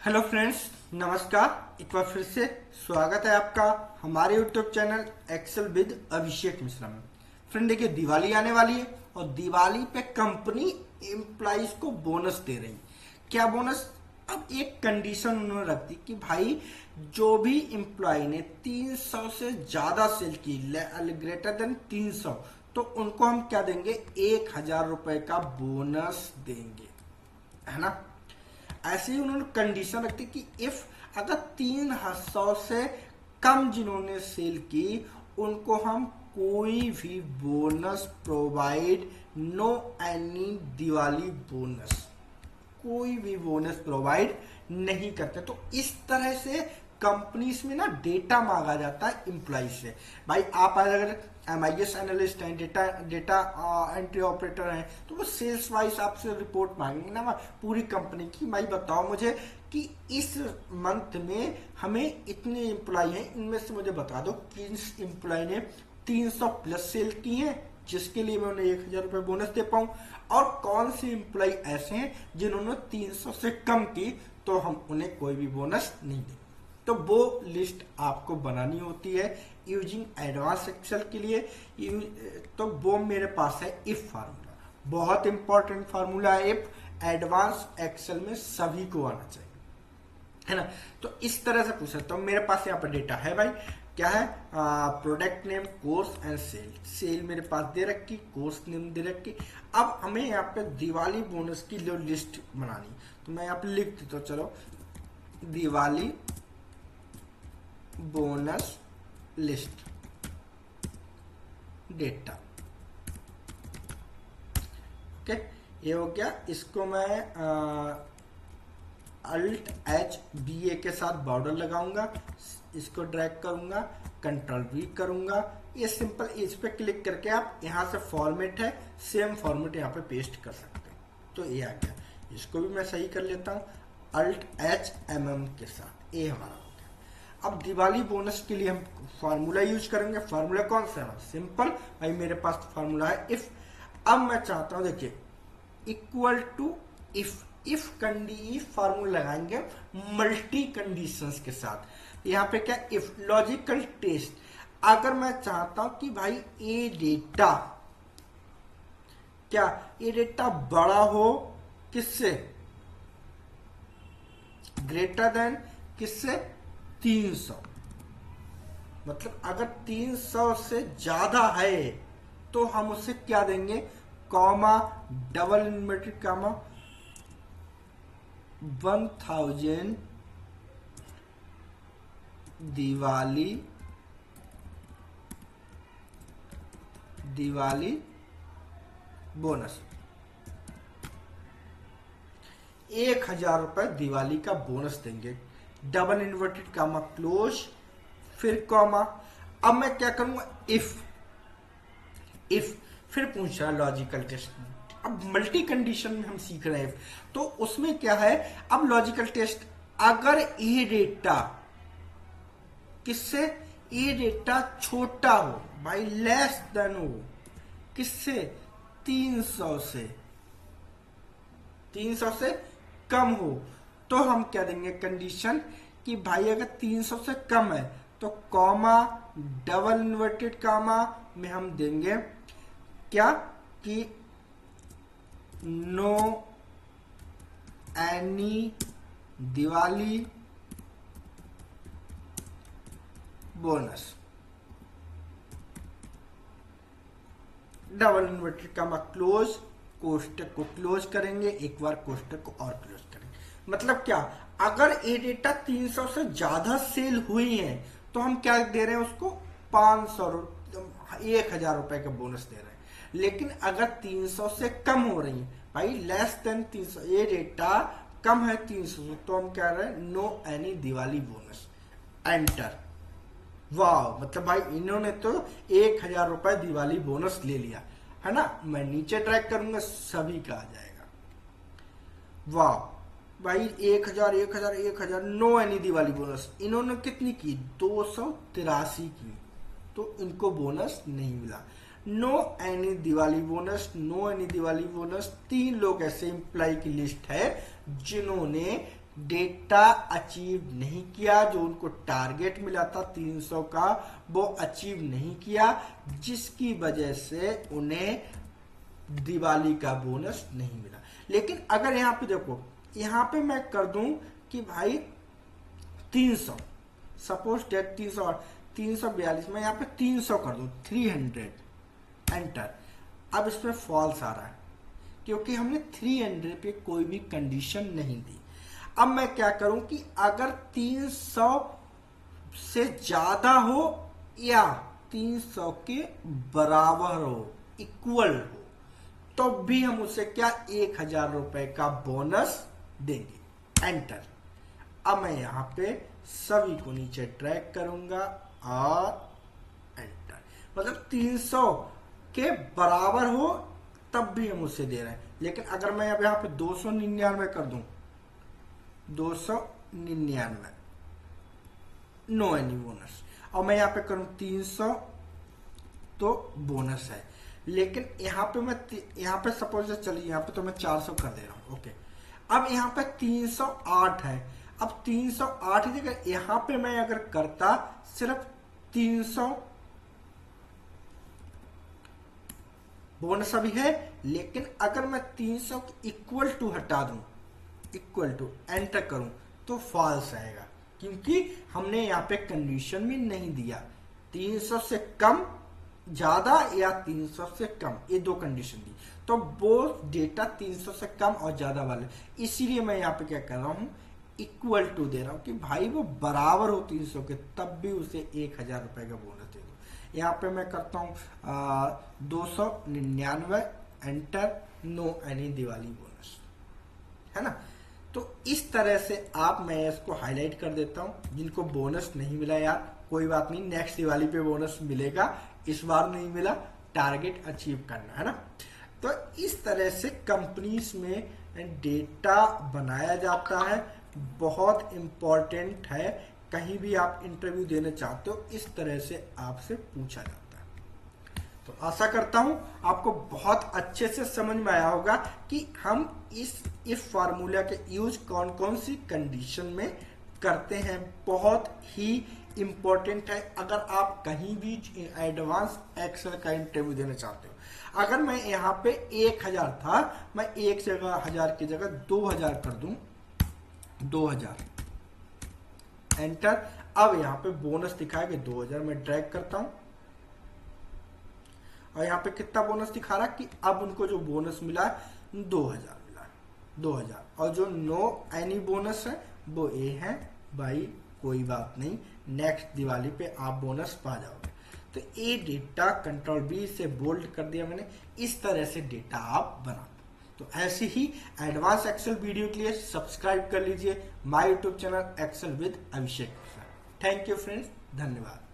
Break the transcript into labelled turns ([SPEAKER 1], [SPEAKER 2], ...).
[SPEAKER 1] Hello friends, नमस्कार। एक बार फिर से स्वागत है आपका हमारे YouTube channel Excel with Abhishek Mishra में। फ्रेंड देखिए, दिवाली आने वाली है और दिवाली पे कंपनी एम्प्लॉइज को बोनस दे रही। क्या बोनस? अब एक कंडीशन उन्होंने रख दी कि भाई जो भी एम्प्लॉय ने 300 से ज्यादा सेल की, ग्रेटर देन 300, तो उनको हम क्या देंगे? 1000 रुपए का बोनस देंगे, है ना। ऐसे ही उन्होंने कंडीशन रखती कि इफ अगर 300 से कम जिन्होंने सेल की, उनको हम कोई भी bonus provide, no any Diwali bonus, कोई भी बोनस प्रोवाइड नहीं करते। तो इस तरह से कंपनीज में ना डेटा मांगा जाता है एम्प्लॉय से। भाई आप अगर MIS एनालिस्ट हैं, डेटा एंट्री ऑपरेटर हैं, तो वो सेल्स वाइज आपसे रिपोर्ट मांगेंगे ना पूरी कंपनी की। भाई बताओ मुझे कि इस मंथ में हमें इतने एम्प्लॉय हैं, इनमें से मुझे बता दो किस एम्प्लॉय ने 300 प्लस सेल की हैं जिसके लिए मैं उन्हें 1000 रुपए बोनस दे पाऊं, और कौन से एम्प्लॉय ऐसे हैं जिन्होंने 300 से कम की तो हम उन्हें कोई भी बोनस नहीं देंगे। तो वो लिस्ट आपको बनानी होती है यूजिंग एडवांस एक्सेल के लिए। तो वो मेरे पास है इफ फार्मूला, बहुत इंपॉर्टेंट फार्मूला है इफ, एडवांस एक्सेल में सभी को आना चाहिए, है ना। तो इस तरह से पूछ सकता हूँ। मेरे पास यहाँ पर डेटा है भाई, क्या है? Product name, course and sale. Sale मेरे पास दे रखी, कोर्स नेम दे रखी। अब हमें यहाँ पे दिवाली बोनस की जो लिस्ट बनानी, तो मैं यहाँ पे लिख देता हूँ। चलो, Diwali bonus list data, okay, ये हो गया। इसको मैं Alt H BA के साथ बॉर्डर लगाऊंगा, इसको ड्रैग करूंगा, कंट्रोल V करूंगा। ये सिंपल, इस पे क्लिक करके आप यहाँ से फॉर्मेट है, सेम फॉर्मेट यहाँ पे पेस्ट कर सकते हैं। तो ये आ गया। इसको भी मैं सही कर लेता हूँ Alt H MM के साथ। ये हमारा हो गया। अब दिवाली बोनस के लिए हम फार्मूला यूज करेंगे। फार्मूला कौन सा है? सिंपल भाई, मेरे पास फार्मूला है इफ। अब मैं चाहता हूं, देखिए, इक्वल टू इफ फार्मूला लगाएंगे मल्टी कंडीशंस के साथ। यहाँ पे क्या? If logical test. अगर मैं चाहता हूं कि भाई ये डेटा, क्या ये डेटा बड़ा हो, किससे? ग्रेटर देन किससे? 300। मतलब अगर 300 से ज्यादा है तो हम उसे क्या देंगे? Comma, double inverted comma, 1000 Diwali bonus, 1000 रुपए दिवाली का बोनस देंगे। डबल इन्वर्टेड कॉमा क्लोज, फिर कॉमा। अब मैं क्या करूंगा? इफ फिर पूछ रहा लॉजिकल टेस्ट। अब मल्टी कंडीशन में हम सीख रहे हैं तो उसमें क्या है? अब लॉजिकल टेस्ट, अगर ये डेटा किससे? ये डेटा छोटा हो भाई, लेस देन हो, किससे? 300 से कम हो, तो हम क्या देंगे कंडीशन कि भाई अगर 300 से कम है तो कॉमा, डबल इन्वर्टेड कॉमा में हम देंगे क्या कि no any Diwali bonus, double inverted comma close, कोष्टक को क्लोज करेंगे, एक बार कोष्टक को और क्लोज करेंगे। मतलब क्या? अगर ये डेटा 300 से ज्यादा सेल हुई है तो हम क्या दे रहे हैं उसको? 1000 रुपए का बोनस दे रहे हैं। लेकिन अगर 300 से कम हो रही है भाई, लेस देन 300, ये डेटा कम है 300 से, तो हम क्या रहे हैं? No any Diwali bonus, enter. वाह, मतलब भाई इन्होंने तो 1000 रुपए दिवाली बोनस ले लिया, है ना। मैं नीचे ट्रैक करूंगा, सभी का आ जाएगा। वाह भाई, 1000 नो एनी दिवाली बोनस। इन्होंने कितनी की? 283 की, तो इनको बोनस नहीं मिला। No any Diwali bonus, no any Diwali bonus. 3 लोग ऐसे एम्प्लॉय की लिस्ट है जिन्होंने डेटा अचीव नहीं किया, जो उनको टारगेट मिला था 300 का वो अचीव नहीं किया, जिसकी वजह से उन्हें दिवाली का बोनस नहीं मिला। लेकिन अगर यहाँ पे देखो, यहाँ पे मैं कर दूं कि भाई 300, सपोज डेट 342, मैं यहाँ पे 300 कर दूं, 300 एंटर। अब इसमें फॉल्स आ रहा है क्योंकि हमने 300 पे कोई भी कंडीशन नहीं दी। अब मैं क्या करूं कि अगर 300 से ज्यादा हो या 300 के बराबर हो, इक्वल हो, तो भी हम उसे क्या 1000 रुपए का बोनस देंगे। एंटर। अब मैं यहां पे सभी को नीचे ट्रैक करूंगा और एंटर। मतलब 300 के बराबर हो तब भी हम उसे दे रहे हैं। लेकिन अगर मैं अब यहाँ पे 299 कर दूं, 299, नो एनी बोनस। और मैं यहाँ पे करूं 300 तो बोनस है। लेकिन यहाँ पे मैं यहाँ पे सपोज चलिए यहाँ पे तो मैं 400 कर दे रहा हूं। ओके, अब यहाँ पे 308 है। अब 308 की जगह यहाँ पे मैं अगर करता सिर्फ 300 बोनस अभी है, लेकिन अगर मैं 300 इक्वल टू हटा दूं, इक्वल टू एंटर करूं, तो फॉल्स आएगा क्योंकि हमने यहाँ पे कंडीशन में नहीं दिया 300 से कम, ज्यादा या 300 से कम, ये दो कंडीशन दी, तो वो डेटा 300 से कम और ज्यादा वाले, इसीलिए मैं यहाँ पे क्या कर रहा हूं, इक्वल टू दे रहा हूं कि भाई वो बराबर हो 300 के, तब भी उसे 1000 रुपए का बोनस दे दो। यहाँ पे मैं करता हूं 299 enter, no any Diwali bonus, है ना। तो इस तरह से आप, मैं इसको हाईलाइट कर देता हूं, जिनको बोनस नहीं मिला यार कोई बात नहीं, नेक्स्ट दिवाली पे बोनस मिलेगा, इस बार नहीं मिला, टारगेट अचीव करना है ना। तो इस तरह से कंपनीज में डेटा बनाया जाता है, बहुत इंपॉर्टेंट है। कहीं भी आप इंटरव्यू देने चाहते हो, इस तरह से आपसे पूछा जाता है। तो आशा करता हूं आपको बहुत अच्छे से समझ में आया होगा कि हम इस फार्मूला के यूज कौन कौन सी कंडीशन में करते हैं। बहुत ही इंपॉर्टेंट है अगर आप कहीं भी एडवांस एक्सेल का इंटरव्यू देने चाहते हो। अगर मैं यहाँ पे 1000 था, मैं 1000 की जगह 2000 कर दूं, 2000 एंटर। अब यहाँ पे बोनस दिखाएगा 2000, मैं ड्रैग करता हूं और यहाँ पे कितना बोनस दिखा रहा है कि अब उनको जो बोनस मिला है 2000 मिला है, 2000। और जो नो एनी बोनस है वो ये है, भाई कोई बात नहीं, नेक्स्ट दिवाली पे आप बोनस पा जाओगे। तो ये डेटा कंट्रोल बी से बोल्ड कर दिया मैंने, इस तरह से डेटा आप बनाओ। तो ऐसे ही एडवांस एक्सेल वीडियो के लिए सब्सक्राइब कर लीजिए my YouTube channel Excel with Abhishek. Thank you friends, धन्यवाद।